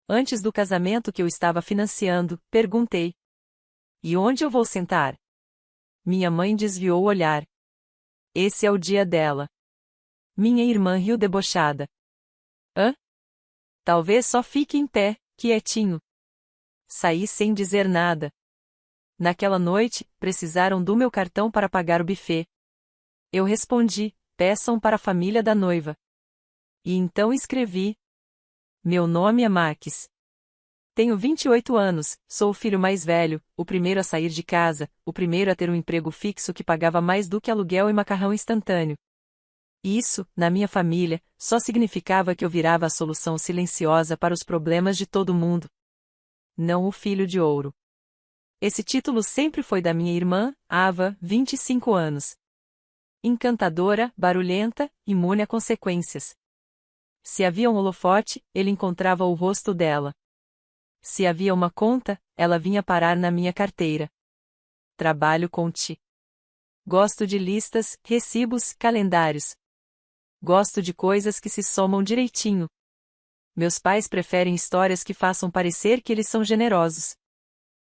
Antes do casamento que eu estava financiando, perguntei: "E onde eu vou sentar?" Minha mãe desviou o olhar. Esse é o dia dela. Minha irmã riu debochada. Hã? Talvez só fique em pé, quietinho. Saí sem dizer nada. Naquela noite, precisaram do meu cartão para pagar o buffet. Eu respondi: "Peçam para a família da noiva." E então escrevi: "Meu nome é Max. Tenho 28 anos, sou o filho mais velho, o primeiro a sair de casa, o primeiro a ter um emprego fixo que pagava mais do que aluguel e macarrão instantâneo." Isso, na minha família, só significava que eu virava a solução silenciosa para os problemas de todo mundo. Não o filho de ouro. Esse título sempre foi da minha irmã, Ava, 25 anos. Encantadora, barulhenta, imune a consequências. Se havia um holofote, ele encontrava o rosto dela. Se havia uma conta, ela vinha parar na minha carteira. Trabalho com ti. Gosto de listas, recibos, calendários. Gosto de coisas que se somam direitinho. Meus pais preferem histórias que façam parecer que eles são generosos.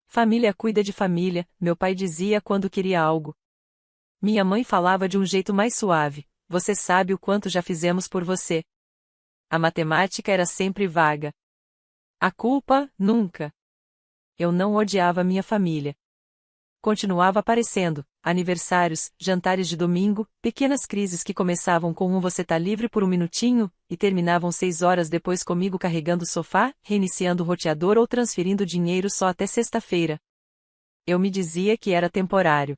Família cuida de família, meu pai dizia quando queria algo. Minha mãe falava de um jeito mais suave: "Você sabe o quanto já fizemos por você." A matemática era sempre vaga. A culpa, nunca. Eu não odiava minha família. Continuava aparecendo: aniversários, jantares de domingo, pequenas crises que começavam com um "você tá livre por um minutinho" e terminavam 6 horas depois comigo carregando o sofá, reiniciando o roteador ou transferindo dinheiro só até sexta-feira. Eu me dizia que era temporário.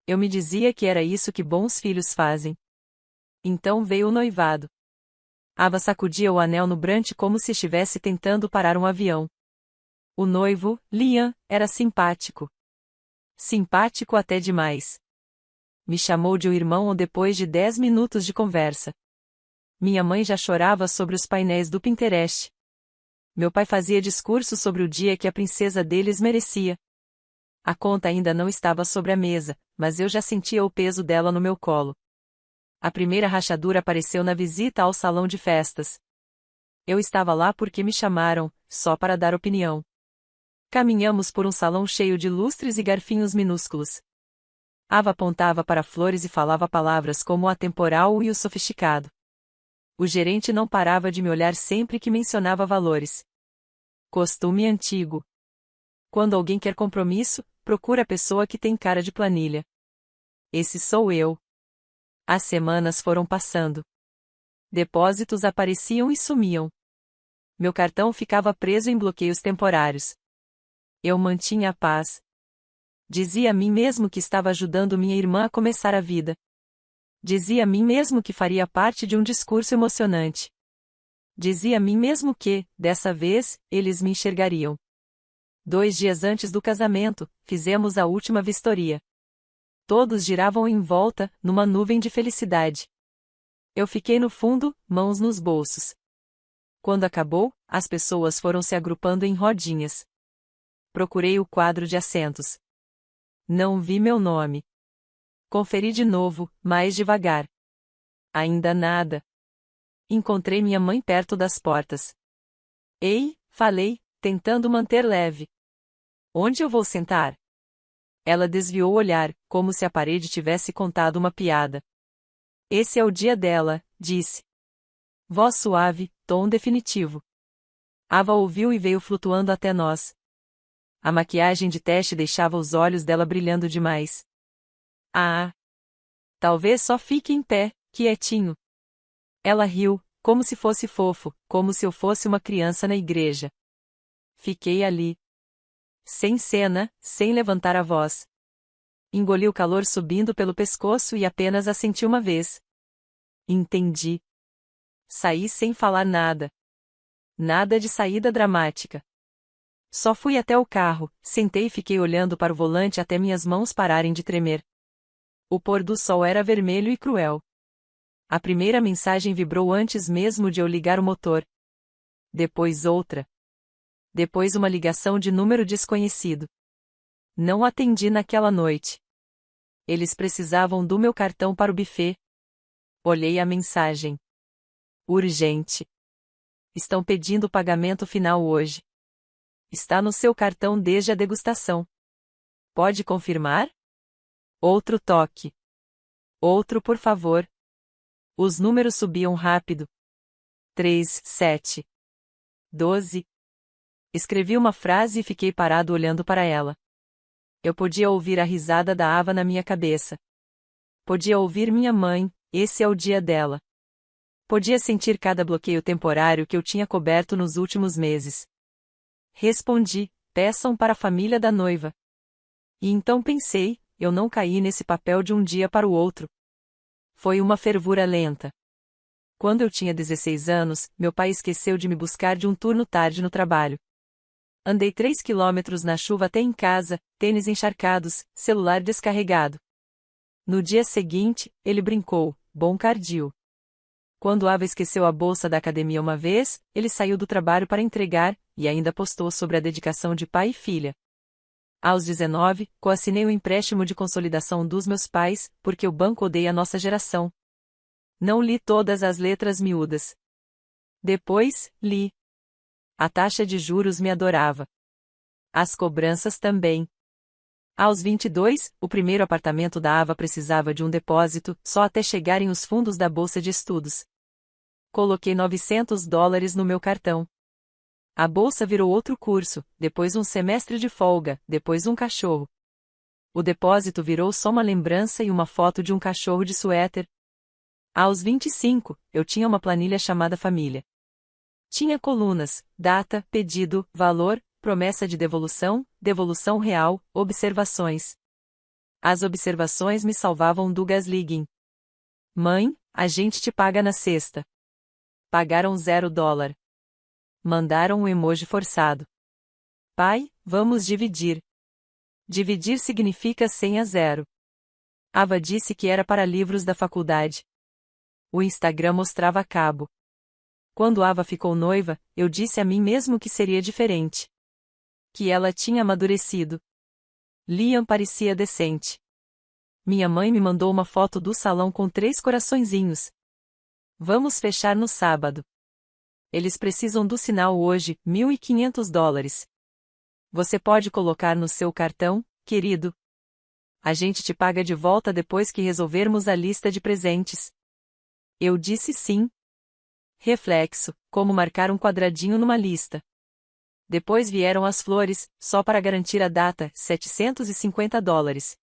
Eu me dizia que era isso que bons filhos fazem. Então veio o noivado. Ava sacudia o anel no brante como se estivesse tentando parar um avião. O noivo, Liam, era simpático. Simpático até demais. Me chamou de o irmão depois de 10 minutos de conversa. Minha mãe já chorava sobre os painéis do Pinterest. Meu pai fazia discurso sobre o dia que a princesa deles merecia. A conta ainda não estava sobre a mesa, mas eu já sentia o peso dela no meu colo. A primeira rachadura apareceu na visita ao salão de festas. Eu estava lá porque me chamaram, só para dar opinião. Caminhamos por um salão cheio de lustres e garfinhos minúsculos. Ava apontava para flores e falava palavras como o atemporal e o sofisticado. O gerente não parava de me olhar sempre que mencionava valores. Costume antigo. Quando alguém quer compromisso, procura a pessoa que tem cara de planilha. Esse sou eu. As semanas foram passando. Depósitos apareciam e sumiam. Meu cartão ficava preso em bloqueios temporários. Eu mantinha a paz. Dizia a mim mesmo que estava ajudando minha irmã a começar a vida. Dizia a mim mesmo que faria parte de um discurso emocionante. Dizia a mim mesmo que, dessa vez, eles me enxergariam. 2 dias antes do casamento, fizemos a última vistoria. Todos giravam em volta, numa nuvem de felicidade. Eu fiquei no fundo, mãos nos bolsos. Quando acabou, as pessoas foram se agrupando em rodinhas. Procurei o quadro de assentos. Não vi meu nome. Conferi de novo, mais devagar. Ainda nada. Encontrei minha mãe perto das portas. "Ei", falei, tentando manter leve. "Onde eu vou sentar?" Ela desviou o olhar, como se a parede tivesse contado uma piada. "Esse é o dia dela", disse. Voz suave, tom definitivo. Ava ouviu e veio flutuando até nós. A maquiagem de teste deixava os olhos dela brilhando demais. "Ah! Talvez só fique em pé, quietinho." Ela riu, como se fosse fofo, como se eu fosse uma criança na igreja. Fiquei ali. Sem cena, sem levantar a voz. Engoli o calor subindo pelo pescoço e apenas assenti uma vez. Entendi. Saí sem falar nada. Nada de saída dramática. Só fui até o carro, sentei e fiquei olhando para o volante até minhas mãos pararem de tremer. O pôr do sol era vermelho e cruel. A primeira mensagem vibrou antes mesmo de eu ligar o motor. Depois outra. Depois uma ligação de número desconhecido. Não atendi naquela noite. Eles precisavam do meu cartão para o buffet. Olhei a mensagem. Urgente. Estão pedindo o pagamento final hoje. Está no seu cartão desde a degustação. Pode confirmar? Outro toque. Outro, por favor. Os números subiam rápido. 3, 7. 12. Escrevi uma frase e fiquei parado olhando para ela. Eu podia ouvir a risada da Ava na minha cabeça. Podia ouvir minha mãe, esse é o dia dela. Podia sentir cada bloqueio temporário que eu tinha coberto nos últimos meses. Respondi, peçam para a família da noiva. E então pensei, eu não caí nesse papel de um dia para o outro. Foi uma fervura lenta. Quando eu tinha 16 anos, meu pai esqueceu de me buscar de um turno tarde no trabalho. Andei 3 quilômetros na chuva até em casa, tênis encharcados, celular descarregado. No dia seguinte, ele brincou, bom cardio. Quando Ava esqueceu a bolsa da academia uma vez, ele saiu do trabalho para entregar, e ainda postou sobre a dedicação de pai e filha. Aos 19, coassinei o empréstimo de consolidação dos meus pais, porque o banco odeia a nossa geração. Não li todas as letras miúdas. Depois, li. A taxa de juros me adorava. As cobranças também. Aos 22, o primeiro apartamento da Ava precisava de um depósito, só até chegarem os fundos da bolsa de estudos. Coloquei $900 no meu cartão. A bolsa virou outro curso, depois um semestre de folga, depois um cachorro. O depósito virou só uma lembrança e uma foto de um cachorro de suéter. Aos 25, eu tinha uma planilha chamada Família. Tinha colunas, data, pedido, valor, promessa de devolução, devolução real, observações. As observações me salvavam do gaslighting. Mãe, a gente te paga na sexta. Pagaram $0. Mandaram um emoji forçado. Pai, vamos dividir. Dividir significa 100 a 0. Ava disse que era para livros da faculdade. O Instagram mostrava cabo. Quando Ava ficou noiva, eu disse a mim mesmo que seria diferente. Que ela tinha amadurecido. Liam parecia decente. Minha mãe me mandou uma foto do salão com 3 coraçõezinhos. Vamos fechar no sábado. Eles precisam do sinal hoje, $1.500. Você pode colocar no seu cartão, querido? A gente te paga de volta depois que resolvermos a lista de presentes. Eu disse sim. Reflexo, como marcar um quadradinho numa lista. Depois vieram as flores, só para garantir a data, $750.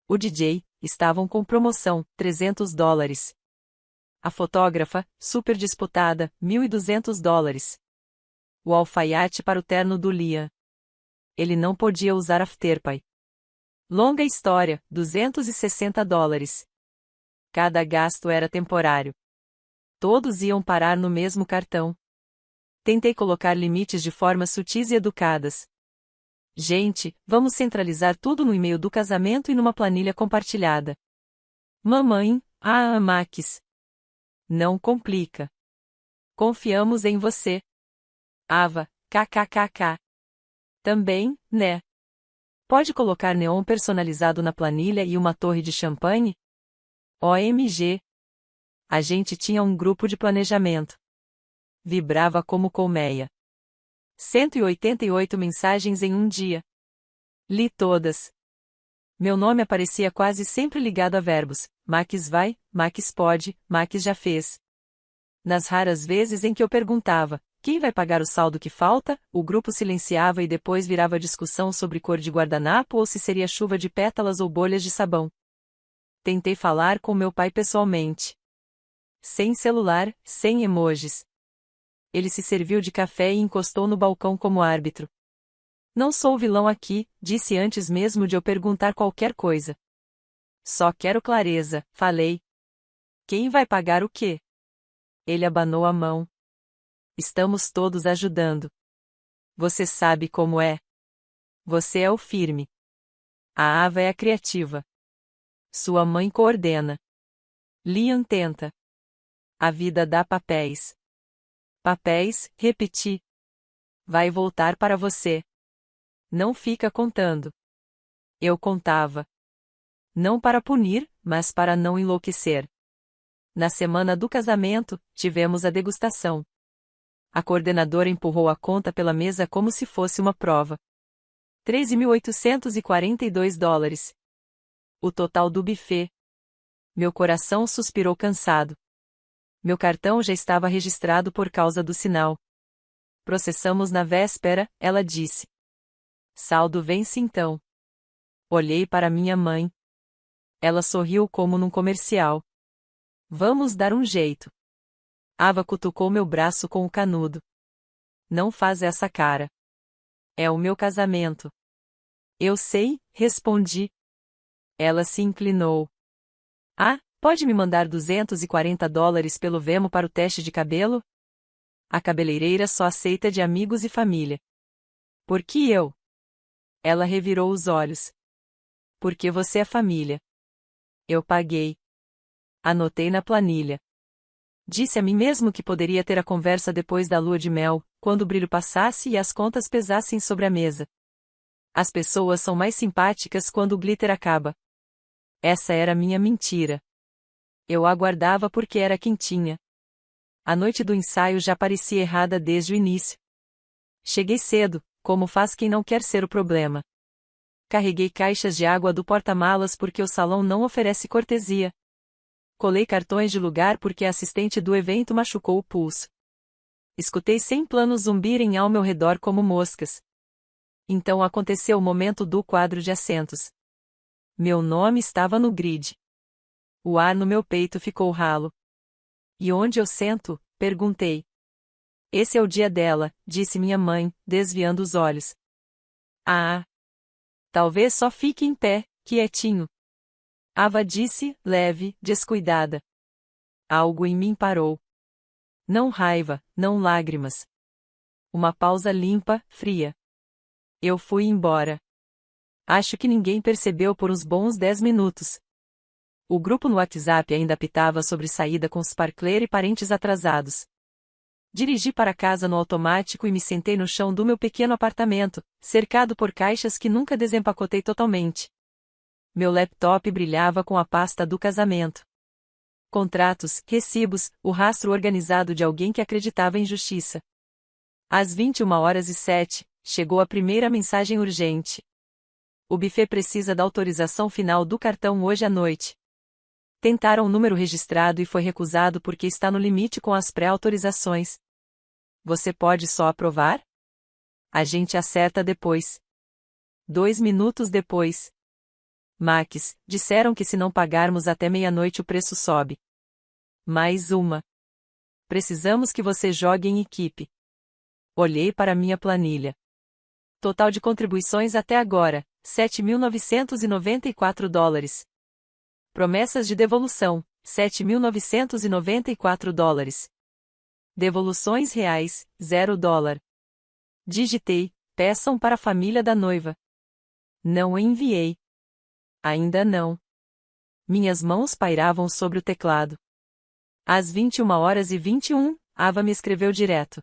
O DJ, estavam com promoção, $300. A fotógrafa, super disputada, $1.200. O alfaiate para o terno do Liam. Ele não podia usar afterpay. Longa história, $260. Cada gasto era temporário. Todos iam parar no mesmo cartão. Tentei colocar limites de formas sutis e educadas. Gente, vamos centralizar tudo no e-mail do casamento e numa planilha compartilhada. Mamãe, Max. Não complica. Confiamos em você. Ava, kkkk. Também, né? Pode colocar neon personalizado na planilha e uma torre de champanhe? OMG. A gente tinha um grupo de planejamento. Vibrava como colmeia. 188 mensagens em um dia. Li todas. Meu nome aparecia quase sempre ligado a verbos. Max vai, Max pode, Max já fez. Nas raras vezes em que eu perguntava, quem vai pagar o saldo que falta, o grupo silenciava e depois virava discussão sobre cor de guardanapo ou se seria chuva de pétalas ou bolhas de sabão. Tentei falar com meu pai pessoalmente. Sem celular, sem emojis. Ele se serviu de café e encostou no balcão como árbitro. Não sou vilão aqui, disse antes mesmo de eu perguntar qualquer coisa. Só quero clareza, falei. Quem vai pagar o quê? Ele abanou a mão. Estamos todos ajudando. Você sabe como é. Você é o firme. A Ava é a criativa. Sua mãe coordena. Liam tenta. A vida dá papéis. Papéis, repeti. Vai voltar para você. Não fica contando. Eu contava. Não para punir, mas para não enlouquecer. Na semana do casamento, tivemos a degustação. A coordenadora empurrou a conta pela mesa como se fosse uma prova. $13.842. O total do buffet. Meu coração suspirou cansado. Meu cartão já estava registrado por causa do sinal. Processamos na véspera, ela disse. Saldo vence então. Olhei para minha mãe. Ela sorriu como num comercial. Vamos dar um jeito. Ava cutucou meu braço com o canudo. Não faz essa cara. É o meu casamento. Eu sei, respondi. Ela se inclinou. Ah, pode me mandar $240 pelo Venmo para o teste de cabelo? A cabeleireira só aceita de amigos e família. Por que eu? Ela revirou os olhos. Porque você é família. Eu paguei. Anotei na planilha. Disse a mim mesmo que poderia ter a conversa depois da lua de mel, quando o brilho passasse e as contas pesassem sobre a mesa. As pessoas são mais simpáticas quando o glitter acaba. Essa era minha mentira. Eu aguardava porque era quentinha. A noite do ensaio já parecia errada desde o início. Cheguei cedo, como faz quem não quer ser o problema. Carreguei caixas de água do porta-malas porque o salão não oferece cortesia. Colei cartões de lugar porque a assistente do evento machucou o pulso. Escutei 100 planos zumbirem ao meu redor como moscas. Então aconteceu o momento do quadro de assentos. Meu nome estava no grid. O ar no meu peito ficou ralo. E onde eu sento? Perguntei. Esse é o dia dela, disse minha mãe, desviando os olhos. Ah! Talvez só fique em pé, quietinho. Ava disse, leve, descuidada. Algo em mim parou. Não raiva, não lágrimas. Uma pausa limpa, fria. Eu fui embora. Acho que ninguém percebeu por uns bons 10 minutos. O grupo no WhatsApp ainda apitava sobre saída com Sparkler e parentes atrasados. Dirigi para casa no automático e me sentei no chão do meu pequeno apartamento, cercado por caixas que nunca desempacotei totalmente. Meu laptop brilhava com a pasta do casamento. Contratos, recibos, o rastro organizado de alguém que acreditava em justiça. Às 21h07, chegou a primeira mensagem urgente. O buffet precisa da autorização final do cartão hoje à noite. Tentaram o número registrado e foi recusado porque está no limite com as pré-autorizações. Você pode só aprovar? A gente acerta depois. 2 minutos depois. Max, disseram que se não pagarmos até meia-noite o preço sobe. Mais uma. Precisamos que você jogue em equipe. Olhei para minha planilha. Total de contribuições até agora, $7.994. Promessas de devolução, $7.994. Devoluções reais, $0. Digitei, peçam para a família da noiva. Não enviei. Ainda não. Minhas mãos pairavam sobre o teclado. Às 21h21, Ava me escreveu direto.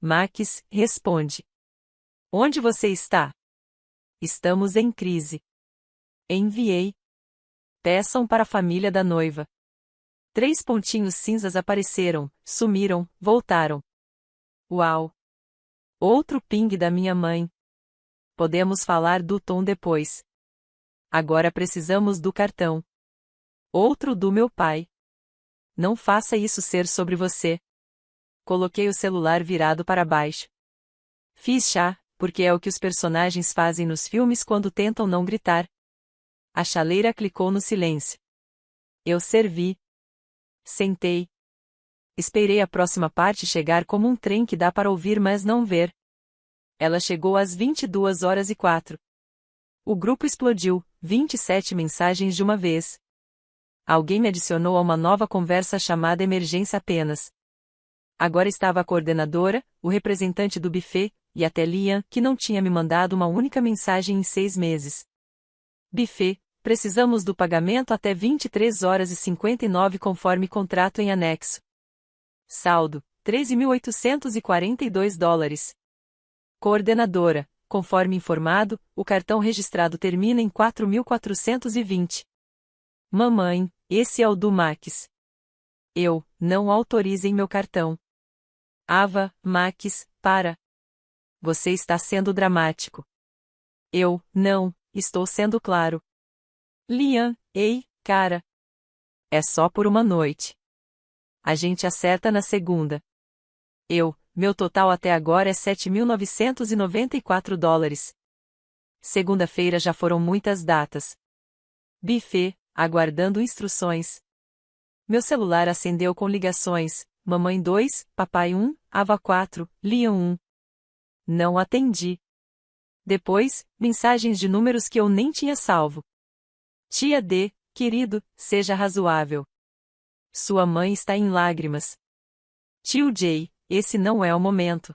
Max, responde. Onde você está? Estamos em crise. Enviei. Peçam para a família da noiva. 3 pontinhos cinzas apareceram, sumiram, voltaram. Uau! Outro ping da minha mãe. Podemos falar do tom depois. Agora precisamos do cartão. Outro do meu pai. Não faça isso ser sobre você. Coloquei o celular virado para baixo. Fiz chá, porque é o que os personagens fazem nos filmes quando tentam não gritar. A chaleira clicou no silêncio. Eu servi. Sentei. Esperei a próxima parte chegar como um trem que dá para ouvir mas não ver. Ela chegou às 22h04. O grupo explodiu, 27 mensagens de uma vez. Alguém me adicionou a uma nova conversa chamada emergência apenas. Agora estava a coordenadora, o representante do buffet, e até Liam, que não tinha me mandado uma única mensagem em 6 meses. Buffet, precisamos do pagamento até 23h59 conforme contrato em anexo. Saldo, $13.842. Coordenadora, conforme informado, o cartão registrado termina em 4.420. Mamãe, esse é o do Max. Eu, não autorizem meu cartão. Ava, Max, para. Você está sendo dramático. Eu, não, estou sendo claro. Liam, ei, cara. É só por uma noite. A gente acerta na segunda. Meu total até agora é $7.994. Segunda-feira já foram muitas datas. Buffet, aguardando instruções. Meu celular acendeu com ligações, mamãe 2, papai 1, Ava 4, Liam 1. Não atendi. Depois, mensagens de números que eu nem tinha salvo. Tia D, querido, seja razoável. Sua mãe está em lágrimas. Tio J, esse não é o momento.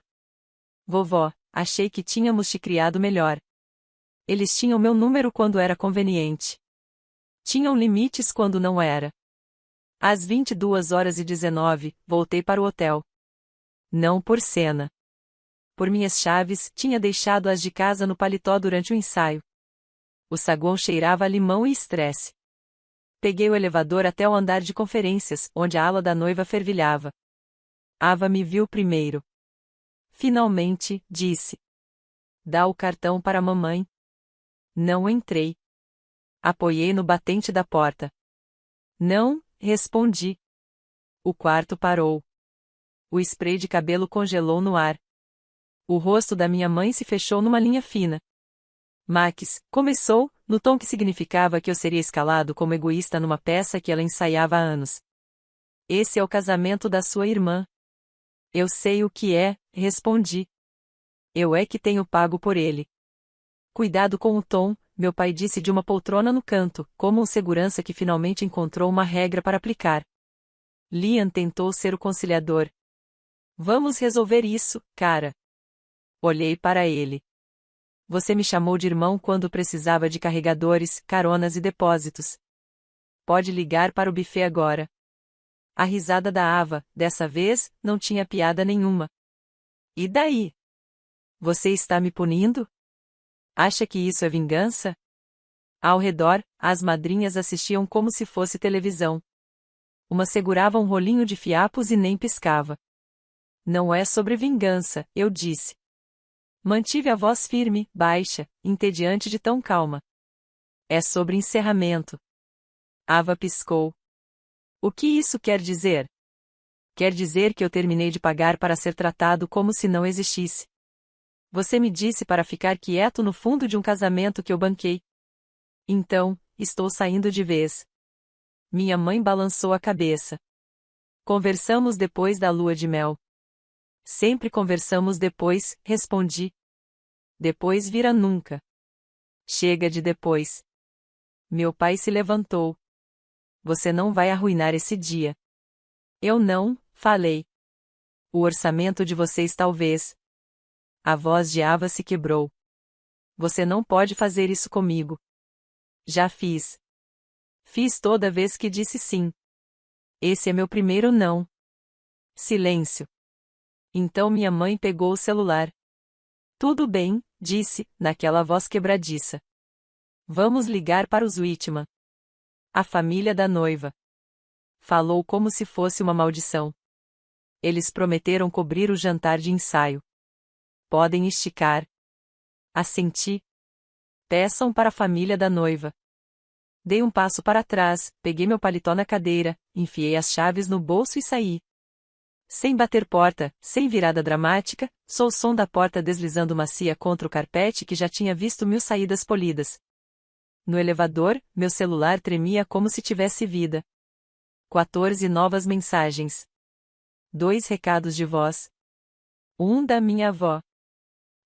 Vovó, achei que tínhamos te criado melhor. Eles tinham meu número quando era conveniente. Tinham limites quando não era. Às 22h19, voltei para o hotel. Não por cena. Por minhas chaves, tinha deixado as de casa no paletó durante o ensaio. O saguão cheirava a limão e estresse. Peguei o elevador até o andar de conferências, onde a ala da noiva fervilhava. Ava me viu primeiro. Finalmente, disse. Dá o cartão para a mamãe. Não entrei. Apoiei no batente da porta. Não, respondi. O quarto parou. O spray de cabelo congelou no ar. O rosto da minha mãe se fechou numa linha fina. Max, começou, no tom que significava que eu seria escalado como egoísta numa peça que ela ensaiava há anos. Esse é o casamento da sua irmã. Eu sei o que é, respondi. Eu é que tenho pago por ele. Cuidado com o tom, meu pai disse de uma poltrona no canto, como um segurança que finalmente encontrou uma regra para aplicar. Liam tentou ser o conciliador. Vamos resolver isso, cara. Olhei para ele. Você me chamou de irmão quando precisava de carregadores, caronas e depósitos. Pode ligar para o buffet agora. A risada da Ava, dessa vez, não tinha piada nenhuma. E daí? Você está me punindo? Acha que isso é vingança? Ao redor, as madrinhas assistiam como se fosse televisão. Uma segurava um rolinho de fiapos e nem piscava. Não é sobre vingança, eu disse. Mantive a voz firme, baixa, entediante de tão calma. É sobre encerramento. Ava piscou. O que isso quer dizer? Quer dizer que eu terminei de pagar para ser tratado como se não existisse. Você me disse para ficar quieto no fundo de um casamento que eu banquei. Então, estou saindo de vez. Minha mãe balançou a cabeça. Conversamos depois da lua de mel. Sempre conversamos depois, respondi. Depois vira nunca. Chega de depois. Meu pai se levantou. Você não vai arruinar esse dia. Eu não, falei. O orçamento de vocês talvez. A voz de Ava se quebrou. Você não pode fazer isso comigo. Já fiz. Fiz toda vez que disse sim. Esse é meu primeiro não. Silêncio. Então minha mãe pegou o celular. Tudo bem, disse, naquela voz quebradiça. Vamos ligar para os Whitman. A família da noiva. Falou como se fosse uma maldição. Eles prometeram cobrir o jantar de ensaio. Podem esticar. Assenti. Peçam para a família da noiva. Dei um passo para trás, peguei meu paletó na cadeira, enfiei as chaves no bolso e saí. Sem bater porta, sem virada dramática, só o som da porta deslizando macia contra o carpete que já tinha visto 1000 saídas polidas. No elevador, meu celular tremia como se tivesse vida. 14 novas mensagens. 2 recados de voz. Um da minha avó.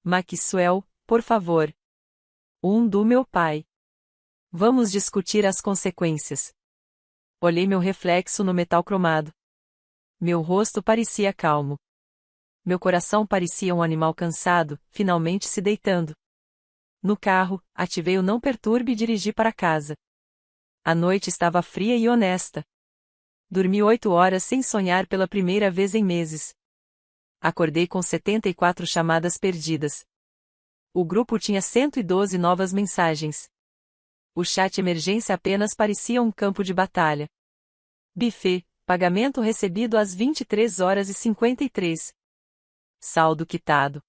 Maxwell, por favor. Um do meu pai. Vamos discutir as consequências. Olhei meu reflexo no metal cromado. Meu rosto parecia calmo. Meu coração parecia um animal cansado, finalmente se deitando. No carro, ativei o não perturbe e dirigi para casa. A noite estava fria e honesta. Dormi 8 horas sem sonhar pela primeira vez em meses. Acordei com 74 chamadas perdidas. O grupo tinha 112 novas mensagens. O chat emergência apenas parecia um campo de batalha. Buffet, pagamento recebido às 23h53. Saldo quitado.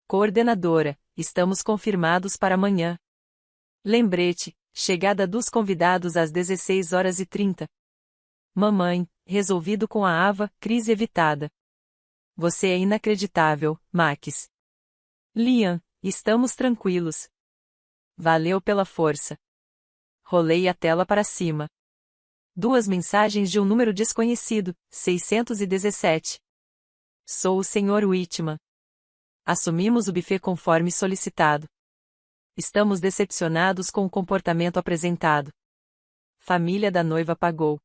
Coordenadora, estamos confirmados para amanhã. Lembrete, chegada dos convidados às 16h30. Mamãe, resolvido com a Ava, crise evitada. Você é inacreditável, Max. Liam, estamos tranquilos. Valeu pela força. Rolei a tela para cima. 2 mensagens de um número desconhecido, 617. Sou o Sr. Whitman. Assumimos o buffet conforme solicitado. Estamos decepcionados com o comportamento apresentado. Família da noiva pagou.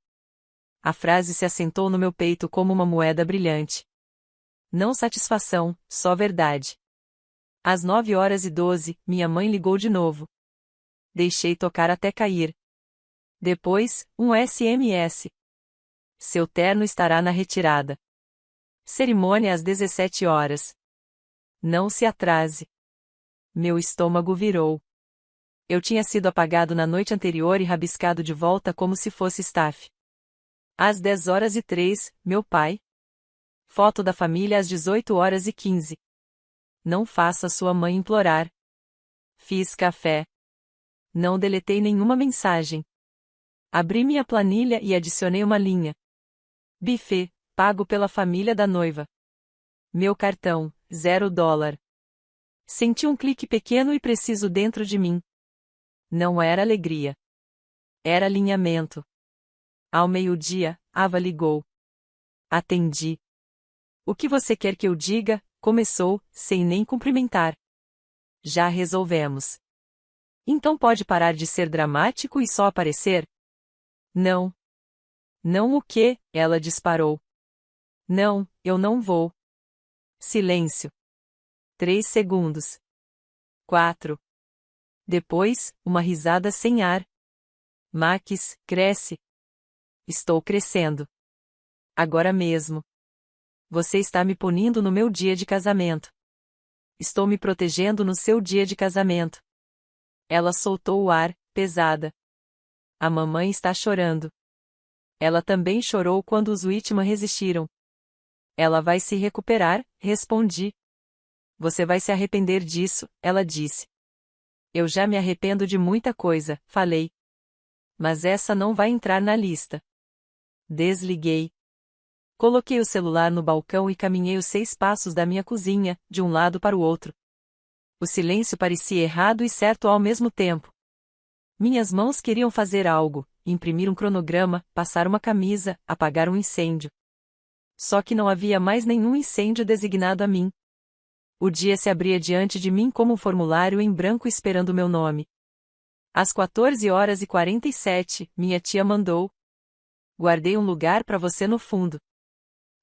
A frase se assentou no meu peito como uma moeda brilhante. Não satisfação, só verdade. Às 9h12, minha mãe ligou de novo. Deixei tocar até cair. Depois, um SMS. Seu terno estará na retirada. Cerimônia às 17h. Não se atrase. Meu estômago virou. Eu tinha sido apagado na noite anterior e rabiscado de volta como se fosse staff. Às 10h03, meu pai. Foto da família às 18h15. Não faça sua mãe implorar. Fiz café. Não deletei nenhuma mensagem. Abri minha planilha e adicionei uma linha. Buffet, pago pela família da noiva. Meu cartão, $0. Senti um clique pequeno e preciso dentro de mim. Não era alegria. Era alinhamento. Ao meio-dia, Ava ligou. Atendi. O que você quer que eu diga? Começou, sem nem cumprimentar. Já resolvemos. Então pode parar de ser dramático e só aparecer? Não. Não o quê? Ela disparou. Não, eu não vou. Silêncio. 3 segundos. 4. Depois, uma risada sem ar. Max, cresce. Estou crescendo. Agora mesmo. Você está me punindo no meu dia de casamento. Estou me protegendo no seu dia de casamento. Ela soltou o ar, pesada. A mamãe está chorando. Ela também chorou quando os Whitman resistiram. Ela vai se recuperar, respondi. Você vai se arrepender disso, ela disse. Eu já me arrependo de muita coisa, falei. Mas essa não vai entrar na lista. Desliguei. Coloquei o celular no balcão e caminhei os 6 passos da minha cozinha, de um lado para o outro. O silêncio parecia errado e certo ao mesmo tempo. Minhas mãos queriam fazer algo, imprimir um cronograma, passar uma camisa, apagar um incêndio. Só que não havia mais nenhum incêndio designado a mim. O dia se abria diante de mim como um formulário em branco esperando meu nome. Às 14h47, minha tia mandou. Guardei um lugar para você no fundo.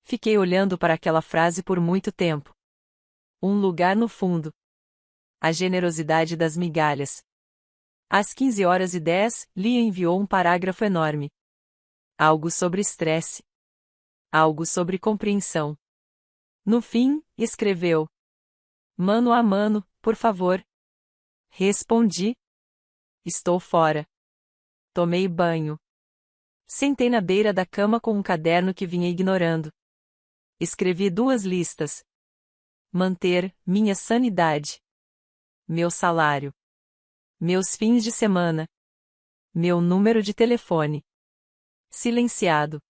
Fiquei olhando para aquela frase por muito tempo. Um lugar no fundo. A generosidade das migalhas. Às 15h10, Lia enviou um parágrafo enorme. Algo sobre estresse. Algo sobre compreensão. No fim, escreveu. Mano a mano, por favor. Respondi. Estou fora. Tomei banho. Sentei na beira da cama com um caderno que vinha ignorando. Escrevi 2 listas. Manter minha sanidade. Meu salário. Meus fins de semana. Meu número de telefone. Silenciado.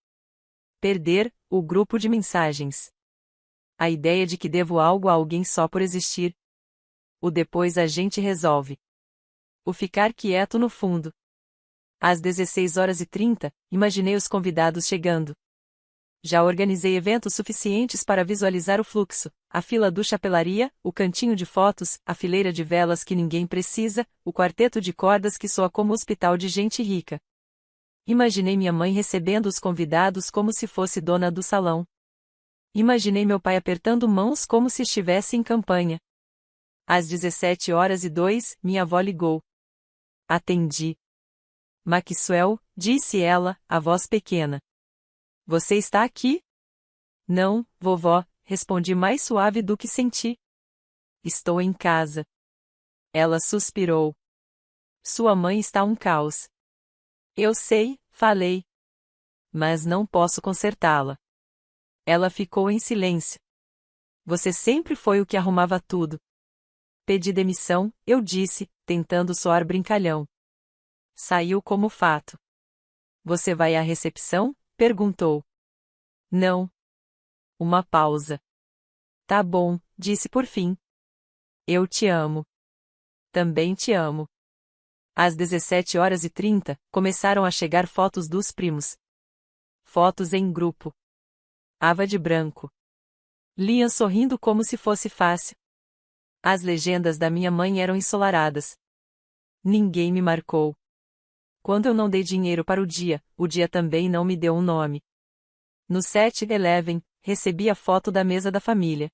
Perder o grupo de mensagens. A ideia de que devo algo a alguém só por existir. O depois a gente resolve. O ficar quieto no fundo. Às 16h30, imaginei os convidados chegando. Já organizei eventos suficientes para visualizar o fluxo, a fila do chapelaria, o cantinho de fotos, a fileira de velas que ninguém precisa, o quarteto de cordas que soa como hospital de gente rica. Imaginei minha mãe recebendo os convidados como se fosse dona do salão. Imaginei meu pai apertando mãos como se estivesse em campanha. Às 17h02, minha avó ligou. Atendi. Maxwell, disse ela, a voz pequena. Você está aqui? Não, vovó, respondi mais suave do que senti. Estou em casa. Ela suspirou. Sua mãe está um caos. Eu sei, falei. Mas não posso consertá-la. Ela ficou em silêncio. Você sempre foi o que arrumava tudo. Pedi demissão, eu disse, tentando soar brincalhão. Saiu como fato. Você vai à recepção? Perguntou. Não. Uma pausa. Tá bom, disse por fim. Eu te amo. Também te amo. Às 17h30, começaram a chegar fotos dos primos. Fotos em grupo. Ava de branco. Liam sorrindo como se fosse fácil. As legendas da minha mãe eram ensolaradas. Ninguém me marcou. Quando eu não dei dinheiro para o dia também não me deu um nome. No 7-Eleven, recebi a foto da mesa da família.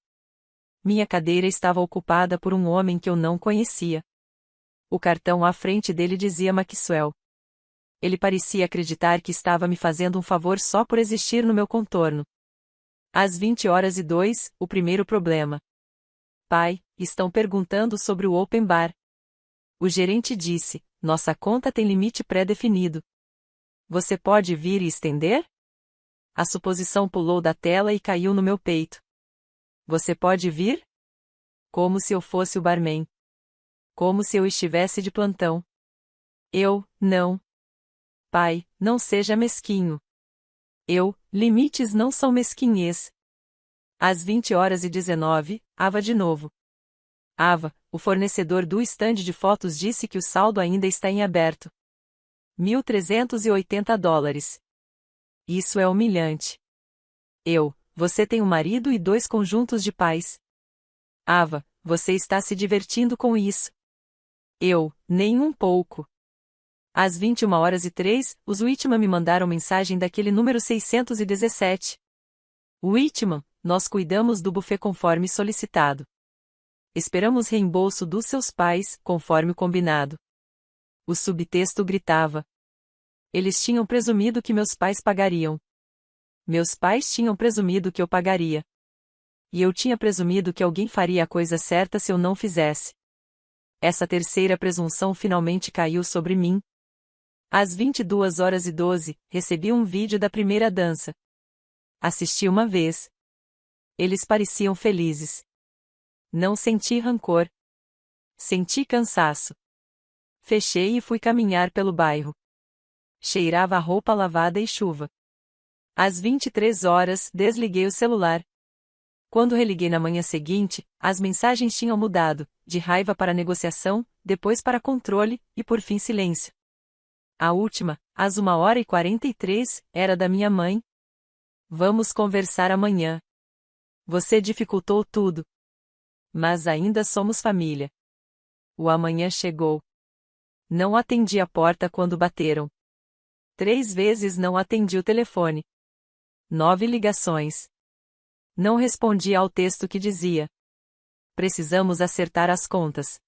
Minha cadeira estava ocupada por um homem que eu não conhecia. O cartão à frente dele dizia Maxwell. Ele parecia acreditar que estava me fazendo um favor só por existir no meu contorno. Às 20h02, o primeiro problema. Pai, estão perguntando sobre o open bar. O gerente disse, nossa conta tem limite pré-definido. Você pode vir e estender? A suposição pulou da tela e caiu no meu peito. Você pode vir? Como se eu fosse o barman. Como se eu estivesse de plantão. Não. Pai, não seja mesquinho. Limites não são mesquinhez. Às 20h19, Ava de novo. Ava, o fornecedor do estande de fotos disse que o saldo ainda está em aberto. $1.380. Isso é humilhante. Você tem um marido e 2 conjuntos de pais. Ava, você está se divertindo com isso. Nem um pouco. Às 21h03, os Whitman me mandaram mensagem daquele número 617. Whitman, nós cuidamos do buffet conforme solicitado. Esperamos reembolso dos seus pais, conforme o combinado. O subtexto gritava. Eles tinham presumido que meus pais pagariam. Meus pais tinham presumido que eu pagaria. E eu tinha presumido que alguém faria a coisa certa se eu não fizesse. Essa terceira presunção finalmente caiu sobre mim. Às 22h12, recebi um vídeo da primeira dança. Assisti uma vez. Eles pareciam felizes. Não senti rancor. Senti cansaço. Fechei e fui caminhar pelo bairro. Cheirava a roupa lavada e chuva. Às 23h, desliguei o celular. Quando religuei na manhã seguinte, as mensagens tinham mudado, de raiva para negociação, depois para controle, e por fim silêncio. A última, às 1h43, era da minha mãe. Vamos conversar amanhã. Você dificultou tudo. Mas ainda somos família. O amanhã chegou. Não atendi a porta quando bateram. 3 vezes não atendi o telefone. 9 ligações. Não respondi ao texto que dizia: precisamos acertar as contas.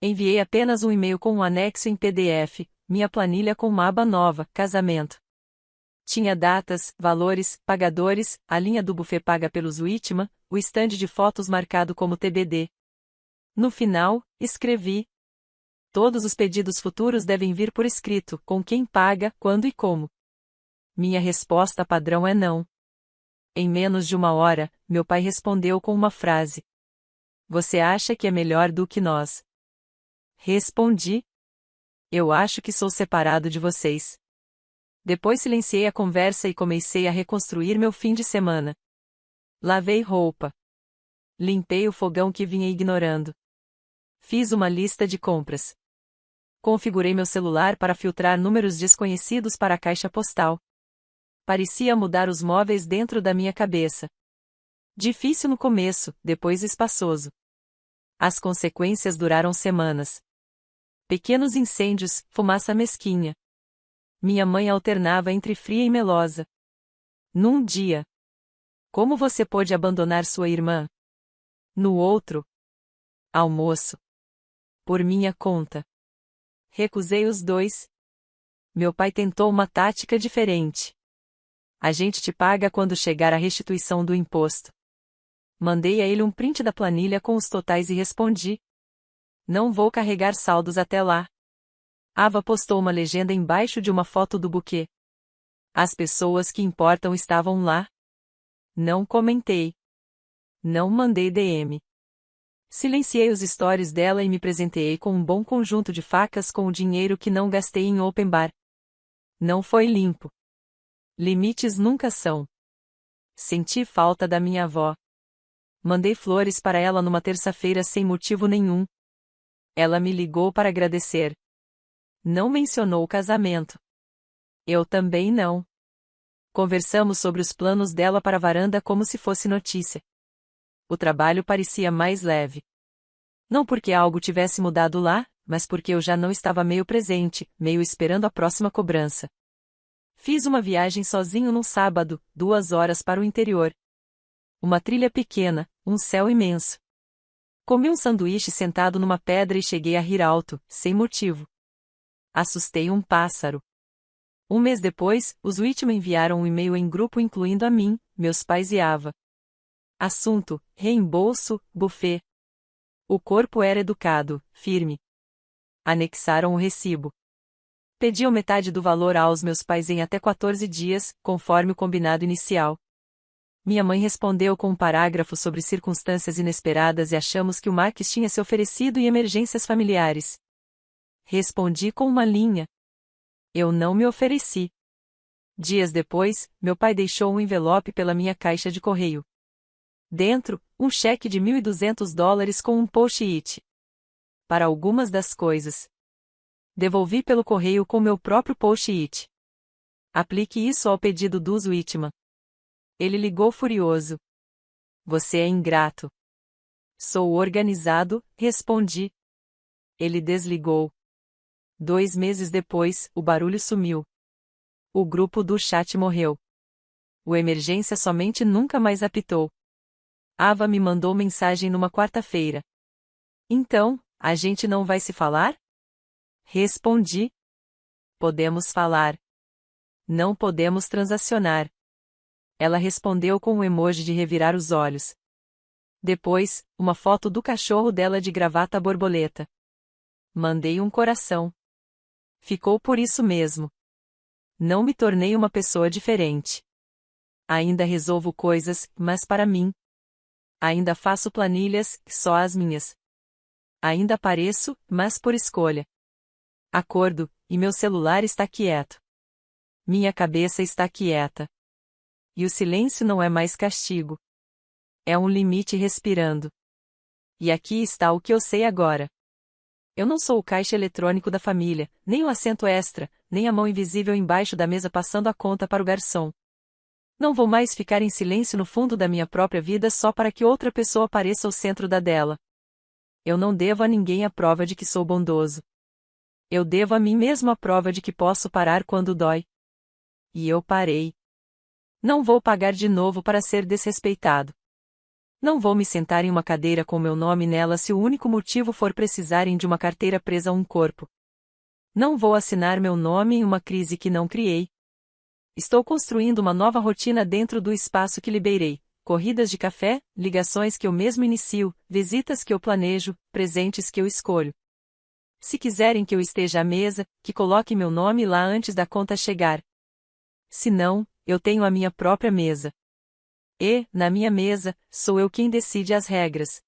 Enviei apenas um e-mail com um anexo em PDF, minha planilha com uma aba nova, casamento. Tinha datas, valores, pagadores, a linha do buffet paga pelos Whitman, o estande de fotos marcado como TBD. No final, escrevi: todos os pedidos futuros devem vir por escrito, com quem paga, quando e como. Minha resposta padrão é não. Em menos de 1 hora, meu pai respondeu com uma frase: você acha que é melhor do que nós? Respondi: eu acho que sou separado de vocês. Depois silenciei a conversa e comecei a reconstruir meu fim de semana. Lavei roupa. Limpei o fogão que vinha ignorando. Fiz uma lista de compras. Configurei meu celular para filtrar números desconhecidos para a caixa postal. Parecia mudar os móveis dentro da minha cabeça. Difícil no começo, depois espaçoso. As consequências duraram semanas. Pequenos incêndios, fumaça mesquinha. Minha mãe alternava entre fria e melosa. Num dia. Como você pôde abandonar sua irmã? No outro. Almoço. Por minha conta. Recusei os 2. Meu pai tentou uma tática diferente. A gente te paga quando chegar a restituição do imposto. Mandei a ele um print da planilha com os totais e respondi: não vou carregar saldos até lá. Ava postou uma legenda embaixo de uma foto do buquê. As pessoas que importam estavam lá. Não comentei. Não mandei DM. Silenciei os stories dela e me presenteei com um bom conjunto de facas com o dinheiro que não gastei em open bar. Não foi limpo. Limites nunca são. Senti falta da minha avó. Mandei flores para ela numa terça-feira sem motivo nenhum. Ela me ligou para agradecer. Não mencionou o casamento. Eu também não. Conversamos sobre os planos dela para a varanda como se fosse notícia. O trabalho parecia mais leve. Não porque algo tivesse mudado lá, mas porque eu já não estava meio presente, meio esperando a próxima cobrança. Fiz uma viagem sozinho num sábado, 2 horas para o interior. Uma trilha pequena, um céu imenso. Comi um sanduíche sentado numa pedra e cheguei a rir alto, sem motivo. Assustei um pássaro. Um mês depois, os Whitman enviaram um e-mail em grupo incluindo a mim, meus pais e Ava. Assunto: reembolso, buffet. O corpo era educado, firme. Anexaram o recibo. Pediam metade do valor aos meus pais em até 14 dias, conforme o combinado inicial. Minha mãe respondeu com um parágrafo sobre circunstâncias inesperadas e achamos que o Marques tinha se oferecido e emergências familiares. Respondi com uma linha. Eu não me ofereci. Dias depois, meu pai deixou um envelope pela minha caixa de correio. Dentro, um cheque de $1.200 com um post-it. Para algumas das coisas. Devolvi pelo correio com meu próprio post-it. Aplique isso ao pedido dos Whitman. Ele ligou furioso. Você é ingrato. Sou organizado, respondi. Ele desligou. 2 meses depois, o barulho sumiu. O grupo do chat morreu. O emergência somente nunca mais apitou. Ava me mandou mensagem numa quarta-feira. Então, a gente não vai se falar? Respondi. Podemos falar. Não podemos transacionar. Ela respondeu com um emoji de revirar os olhos. Depois, uma foto do cachorro dela de gravata borboleta. Mandei um coração. Ficou por isso mesmo. Não me tornei uma pessoa diferente. Ainda resolvo coisas, mas para mim. Ainda faço planilhas, só as minhas. Ainda apareço, mas por escolha. Acordo, e meu celular está quieto. Minha cabeça está quieta. E o silêncio não é mais castigo. É um limite respirando. E aqui está o que eu sei agora. Eu não sou o caixa eletrônico da família, nem o assento extra, nem a mão invisível embaixo da mesa passando a conta para o garçom. Não vou mais ficar em silêncio no fundo da minha própria vida só para que outra pessoa pareça o centro da dela. Eu não devo a ninguém a prova de que sou bondoso. Eu devo a mim mesmo a prova de que posso parar quando dói. E eu parei. Não vou pagar de novo para ser desrespeitado. Não vou me sentar em uma cadeira com meu nome nela se o único motivo for precisarem de uma carteira presa a um corpo. Não vou assinar meu nome em uma crise que não criei. Estou construindo uma nova rotina dentro do espaço que liberei. Corridas de café, ligações que eu mesmo inicio, visitas que eu planejo, presentes que eu escolho. Se quiserem que eu esteja à mesa, que coloque meu nome lá antes da conta chegar. Se não, eu tenho a minha própria mesa. E, na minha mesa, sou eu quem decide as regras.